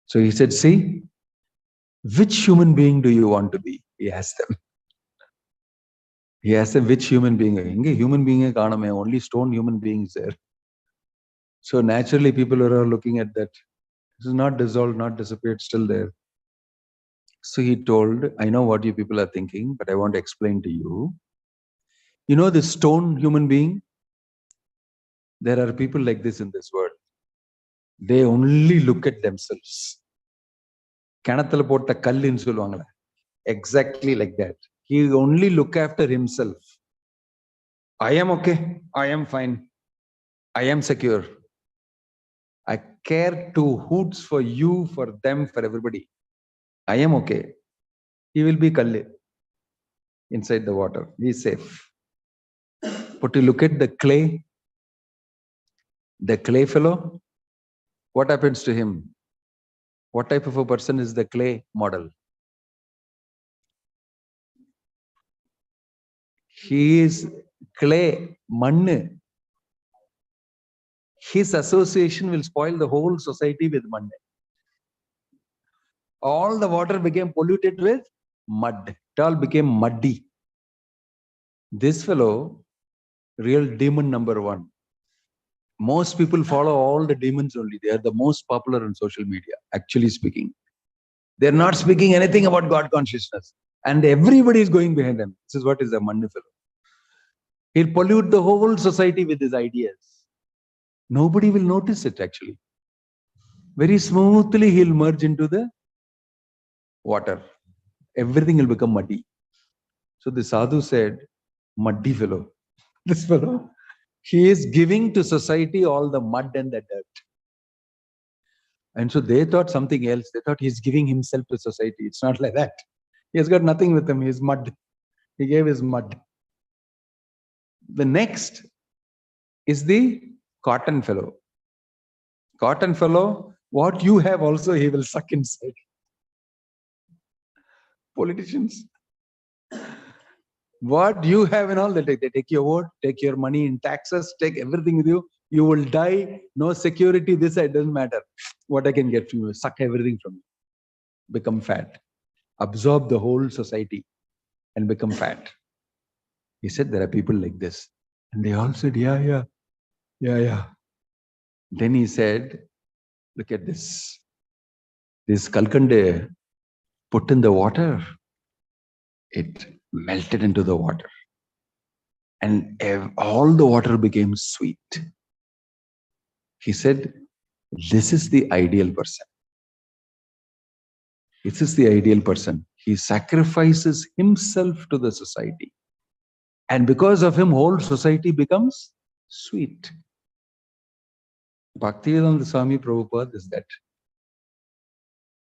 So he said, see, which human being do you want to be? He asked them. He asked them, which human being? Human being, only stone human beings there. So naturally, people are looking at that. This is not dissolved, not disappeared, still there. So he told, I know what you people are thinking, but I want to explain to you. You know the stone human being? There are people like this in this world. They only look at themselves. Exactly like that. He only look after himself. I am okay. I am fine. I am secure. I care two hoots for you, for them, for everybody. I am okay. He will be kalli inside the water. He is safe. But you look at the clay fellow, what happens to him? What type of a person is the clay model? He is clay, mannu. His association will spoil the whole society with mud. All the water became polluted with mud. It all became muddy. This fellow, real demon number one. Most people follow all the demons only. They are the most popular on social media, actually speaking. They're not speaking anything about God consciousness. And everybody is going behind them. This is what is a mandu fellow. He'll pollute the whole society with his ideas. Nobody will notice it actually. Very smoothly he'll merge into the water. Everything will become muddy. So the sadhu said, muddy fellow. This fellow, he is giving to society all the mud and the dirt. And so they thought something else. They thought he's giving himself to society. It's not like that. He has got nothing with him. He's mud. He gave his mud. The next is the cotton fellow. Cotton fellow, what you have also he will suck inside. Politicians. What you have and all, they take your vote, take your money in taxes, take everything with you. You will die, no security, this side doesn't matter. What I can get from you, suck everything from you. Become fat. Absorb the whole society and become fat. He said there are people like this. And they all said, yeah. Then he said, look at this. This kalkande put in the water. It melted into the water. And all the water became sweet. He said, this is the ideal person. This is the ideal person. He sacrifices himself to the society. And because of him, whole society becomes sweet. Bhaktivedanta Swami Prabhupada is that.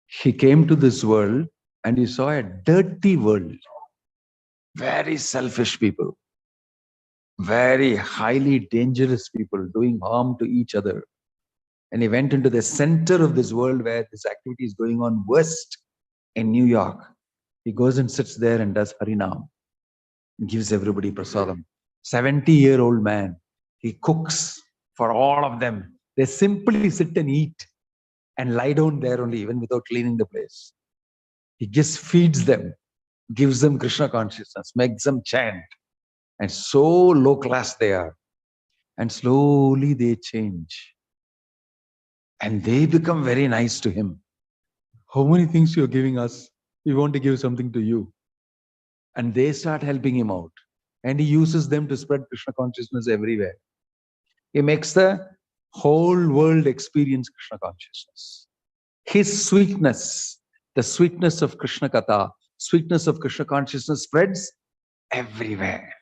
He came to this world and he saw a dirty world. Very selfish people. Very highly dangerous people doing harm to each other. And he went into the center of this world where this activity is going on worst in New York. He goes and sits there and does Harinam. Gives everybody prasadam. 70-year-old man. He cooks for all of them. They simply sit and eat and lie down there only, even without cleaning the place. He just feeds them, gives them Krishna consciousness, makes them chant. And so low class they are. And slowly they change. And they become very nice to him. How many things you're giving us? We want to give something to you. And they start helping him out. And he uses them to spread Krishna consciousness everywhere. He makes the whole world experience Krishna consciousness. His sweetness, the sweetness of Krishna Katha, sweetness of Krishna consciousness spreads everywhere.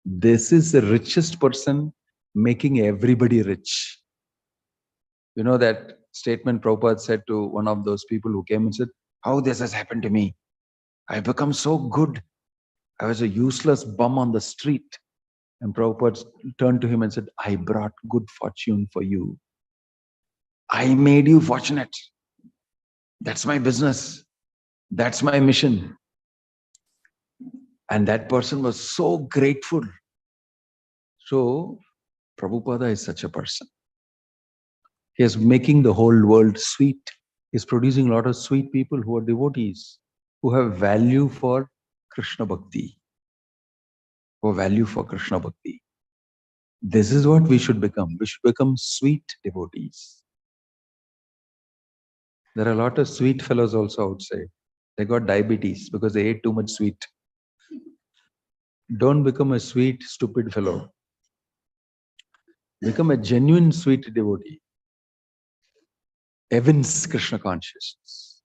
This is the richest person making everybody rich. You know that statement Prabhupada said to one of those people who came and said, how this has happened to me? I've become so good. I was a useless bum on the street. And Prabhupada turned to him and said, I brought good fortune for you. I made you fortunate. That's my business. That's my mission. And that person was so grateful. So Prabhupada is such a person. He is making the whole world sweet. He's producing a lot of sweet people who are devotees, who have value for Krishna Bhakti. Who value for Krishna Bhakti. This is what we should become. We should become sweet devotees. There are a lot of sweet fellows also outside. They got diabetes because they ate too much sweet. Don't become a sweet, stupid fellow. Become a genuine sweet devotee. Evince Krishna consciousness.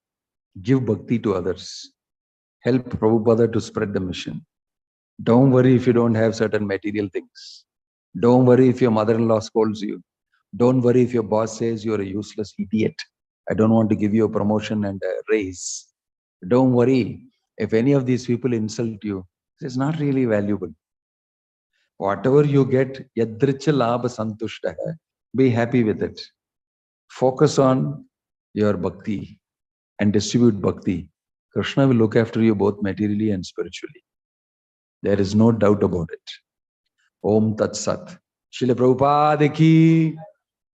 Give bhakti to others. Help Prabhupada to spread the mission. Don't worry if you don't have certain material things. Don't worry if your mother-in-law scolds you. Don't worry if your boss says you're a useless idiot. I don't want to give you a promotion and a raise. Don't worry if any of these people insult you. It's not really valuable. Whatever you get, yadricha labha santushta hai. Be happy with it. Focus on your bhakti and distribute bhakti. Krishna will look after you both materially and spiritually. There is no doubt about it. Om Tat Sat. Srila Prabhupada ki.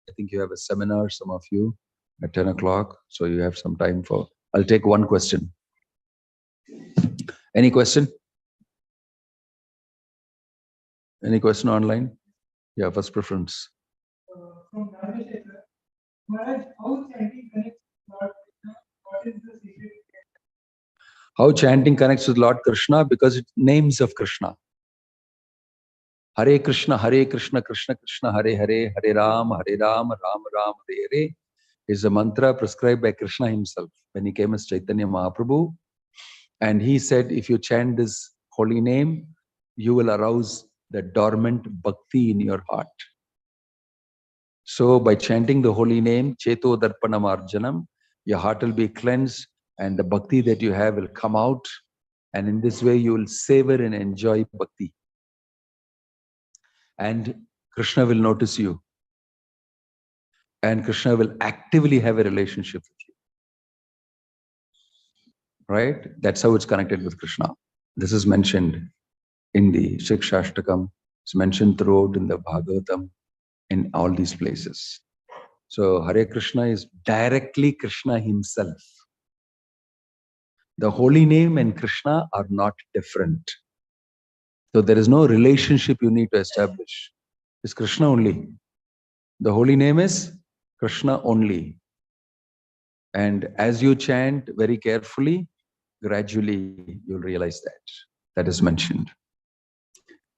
I think you have a seminar, some of you, at 10 o'clock. So you have some time for. I'll take one question. Any question? Any question online? Yeah, first preference. From Maharaj, how chanting connects Lord Krishna? What is the secret? How chanting connects with Lord Krishna? Because it's names of Krishna. Hare Krishna, Krishna Krishna, Hare Hare, Hare Ram, Ram Ram, Hare Hare is a mantra prescribed by Krishna himself when he came as Chaitanya Mahaprabhu. And he said, if you chant this holy name, you will arouse the dormant bhakti in your heart. So by chanting the holy name, Cheto Darpanam Arjanam, your heart will be cleansed and the bhakti that you have will come out. And in this way, you will savor and enjoy bhakti. And Krishna will notice you. And Krishna will actively have a relationship with you. Right? That's how it's connected with Krishna. This is mentioned in the Shikshashtakam. It's mentioned throughout in the Bhagavatam, in all these places. So Hare Krishna is directly Krishna himself. The holy name and Krishna are not different. So there is no relationship you need to establish. It's Krishna only. The holy name is Krishna only. And as you chant very carefully, gradually you'll realize that. That is mentioned.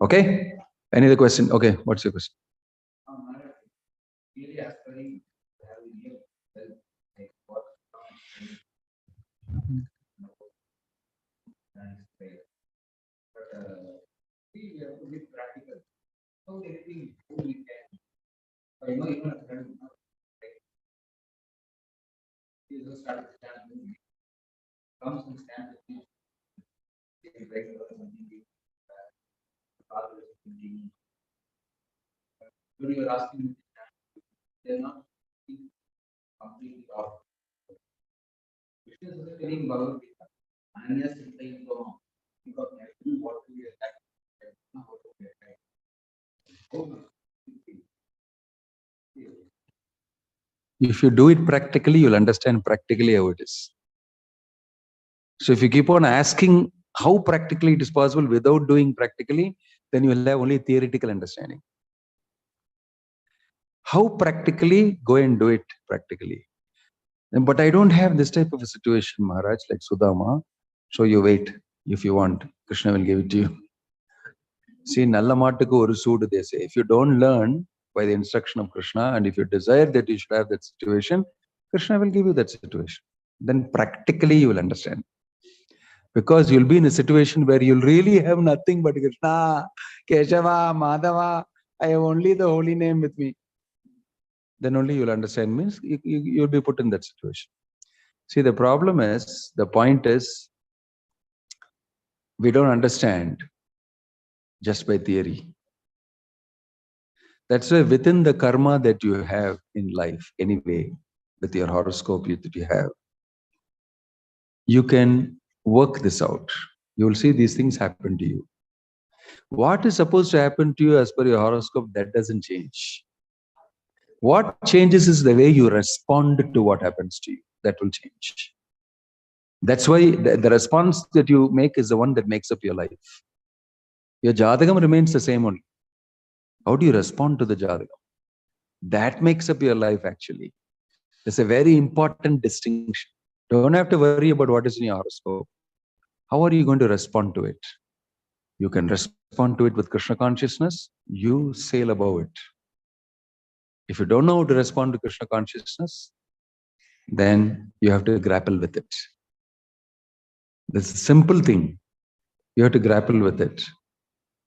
Okay? Any other question? Okay, what's your question? You are asking, they're not completely off. Krishna is telling Bhagavad Gita, Anya Sintai Goma, because actually what we attack, not what we attack. If you do it practically, you'll understand practically how it is. So if you keep on asking how practically it is possible without doing practically, then you will have only theoretical understanding. How practically? Go and do it practically. But I don't have this type of a situation, Maharaj, like Sudama. So you wait. If you want, Krishna will give it to you. See, Nalla Mattukku oru soodu, they say. If you don't learn by the instruction of Krishna, and if you desire that you should have that situation, Krishna will give you that situation. then practically you will understand. Because you'll be in a situation where you'll really have nothing but Krishna, Keshava, Madhava. I have only the holy name with me. Then only you'll understand. Means you'll be put in that situation. See, the problem is, the point is, we don't understand just by theory. That's why within the karma that you have in life, anyway, with your horoscope that you have, you can work this out. You will see these things happen to you. What is supposed to happen to you as per your horoscope, that doesn't change. What changes is the way you respond to what happens to you. That will change. That's why the response that you make is the one that makes up your life. Your jadagam remains the same only. How do you respond to the jadagam? That makes up your life actually. There's a very important distinction. Don't have to worry about what is in your horoscope. How are you going to respond to it? You can respond to it with Krishna consciousness. You sail above it. If you don't know how to respond to Krishna consciousness, then you have to grapple with it. This is a simple thing. You have to grapple with it.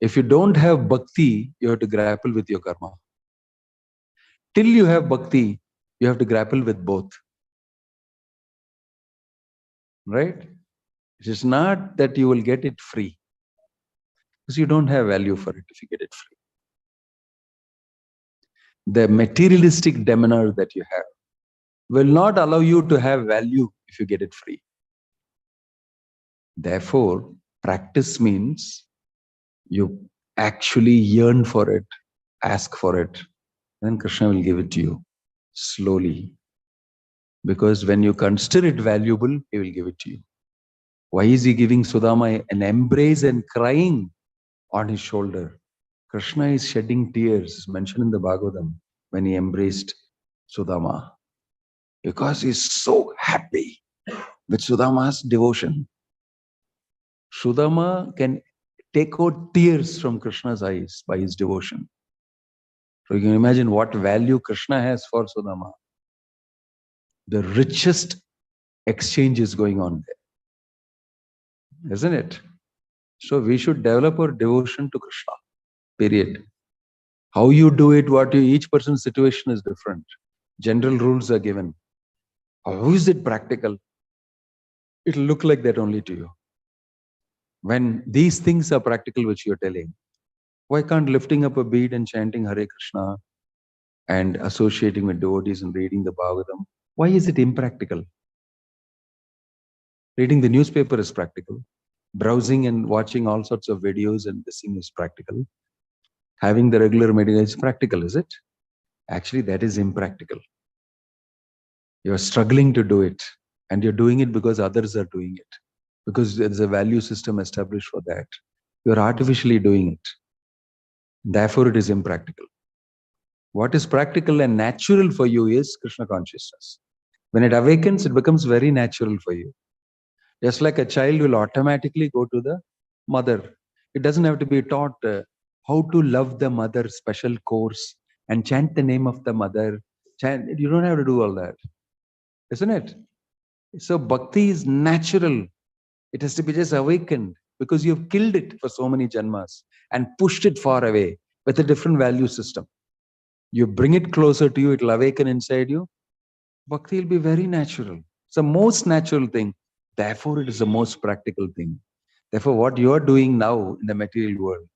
If you don't have bhakti, you have to grapple with your karma. Till you have bhakti, you have to grapple with both. Right? It is not that you will get it free, because you don't have value for it if you get it free. The materialistic demeanor that you have will not allow you to have value if you get it free. Therefore, practice means you actually yearn for it, ask for it, then Krishna will give it to you slowly. Because when you consider it valuable, he will give it to you. Why is he giving Sudama an embrace and crying on his shoulder? Krishna is shedding tears, mentioned in the Bhagavatam, when he embraced Sudama. Because he is so happy with Sudama's devotion. Sudama can take out tears from Krishna's eyes by his devotion. So you can imagine what value Krishna has for Sudama. The richest exchange is going on there. Isn't it? So we should develop our devotion to Krishna. Period. How you do it, each person's situation is different. General rules are given. How is it practical? It'll look like that only to you. When these things are practical, which you're telling, why can't lifting up a bead and chanting Hare Krishna and associating with devotees and reading the Bhagavatam, why is it impractical? Reading the newspaper is practical. Browsing and watching all sorts of videos and listening is practical. Having the regular meditation is practical, is it? Actually, that is impractical. You're struggling to do it, and you're doing it because others are doing it. Because there's a value system established for that. You're artificially doing it. Therefore, it is impractical. What is practical and natural for you is Krishna consciousness. When it awakens, it becomes very natural for you. Just like a child will automatically go to the mother. It doesn't have to be taught how to love the mother, special course, and chant the name of the mother. You don't have to do all that. Isn't it? So bhakti is natural. It has to be just awakened because you've killed it for so many janmas and pushed it far away with a different value system. You bring it closer to you, it will awaken inside you. Bhakti will be very natural. It's the most natural thing. Therefore, it is the most practical thing. Therefore, what you are doing now in the material world,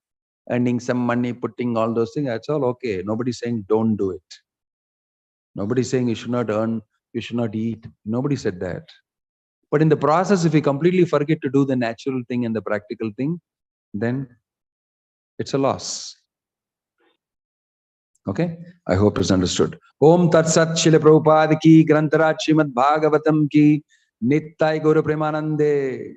earning some money, putting all those things, that's all okay. Nobody's saying don't do it. Nobody's saying you should not earn, you should not eat. Nobody said that. But in the process, if we completely forget to do the natural thing and the practical thing, then it's a loss. Okay? I hope it's understood. Om Tat Sat Srila Prabhupada ki, Grantaraj Srimad Bhagavatam ki, Nittai Guru Premanande.